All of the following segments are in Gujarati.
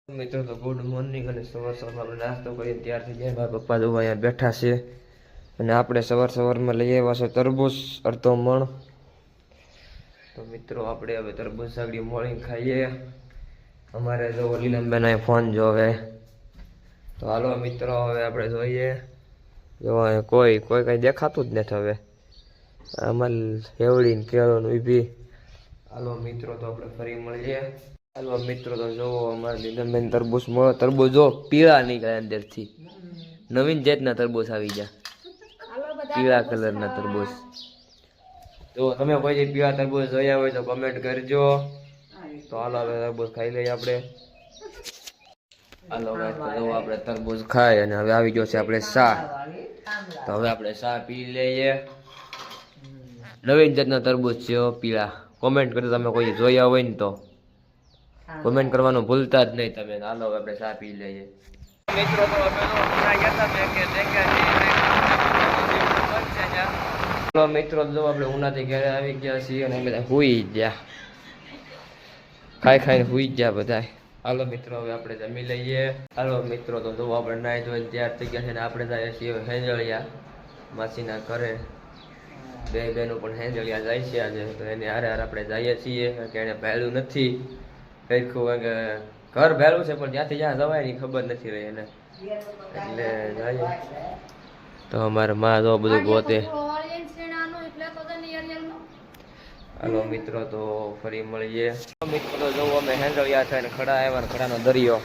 મિત્રો તો ગુડ મોર્નિંગ અને સવાર સવારમાં નાસ્તો કરીને તૈયાર થઈ જાય. મારા પપ્પા તો અહીંયા બેઠા છે અને આપણે સવારમાં લઈ આવ્યા છે તરબૂચ અડધો મણ. તો મિત્રો આપણે હવે તરબૂચ સાગડી મોળીને ખાઈએ. અમારે જો લીલમબેન ફોન જોવે. તો હાલો મિત્રો હવે આપણે જોઈએ. જો કોઈ કઈ દેખાતું જ નથી હવે. અમારે હેવડીને કેળોને ઊભી. હાલો મિત્રો તો આપણે ફરી મળીએ. હાલો મિત્રો તો જોવો અમારે લીલમબેન તરબૂચ જો પીળા નીકળ્યા અંદરથી. નવીન જાતના તરબૂચ આવી ગયા, પીળા કલરના તરબૂચ. તો તમે કોઈ પીળા તરબૂચ જોયા હોય તો કમેન્ટ કરજો. તો હાલો હવે તરબૂચ ખાઈ લઈએ આપણે. હાલો તો આપણે તરબૂચ ખાઈ અને હવે આવી ગયો છે આપણે ચા. તો હવે આપણે ચા પી લઈએ. નવીન જાતના તરબૂચ છે પીળા. કોમેન્ટ કરજો તમે કોઈ જોયા હોય ને તો કોમેન્ટ કરવાનું ભૂલતા જ નહીં તમે. હાલો આપણે ચા પી લઈએ. મિત્રો તો મિત્રો જો આપણે ઉનાથી ઘરે આવી ગયા છીએ અને બધા હુઈ ગયા, ખાઈને હુઈ ગયા બધા. હાલો મિત્રો હવે આપણે જમી લઈએ. હાલો મિત્રો તો જો આપણે નાઈ ધોઈને તૈયાર થઈ ગયા છે ને આપણે જઈએ છીએ હેંજળિયા માસીના ઘરે. બે બહેનો પણ હેંજળિયા જાય છે આજે. તો એને હારે આપણે જઈએ છીએ કે એને પહેલું નથી ઘર ભેલું છે પણ ત્યાંથી જ્યાં જવાય ની ખબર નથી રહી એને, એટલે જઈએ. તો અમારે માં જો બધું ગોતે. હાલો મિત્રો તો ફરી મળીએ. મિત્રો તો જોવો અમે હેંડળિયા છે ને ખડા આવ્યા ને ખડાનો દરિયો.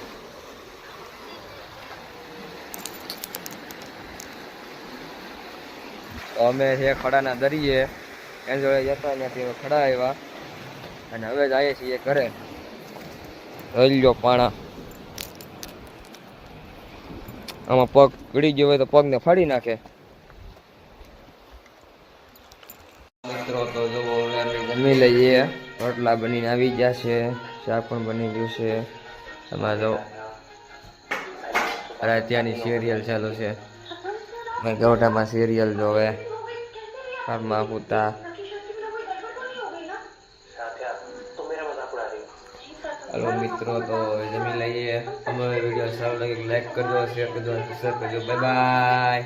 તો અમે છે ખડાના દરિયે હેંડળિયા જતા ત્યાંથી ખડા આવ્યા અને હવે જઈએ છીએ ઘરે. હલ્યો પાણા આમાં પગ ગળી ગયો હોય તો પગને ફાડી નાખે. મિત્રો તો જોવો હવે અમે જમી લઈએ. રોટલા બનીને આવી ગયા છે, શાક પણ બની ગયું છે. એમાં જો ત્યાંની સિરિયલ ચાલુ છે. મેં ગૌટામાં સિરિયલ જોવે ઘરમાં પૂતા. हेलो मित्रों तो जमी लइए. हमारे वीडियो सारो लगे लाइक कर दो, शेयर कर दो, सब्सक्राइब कर दो. Bye bye.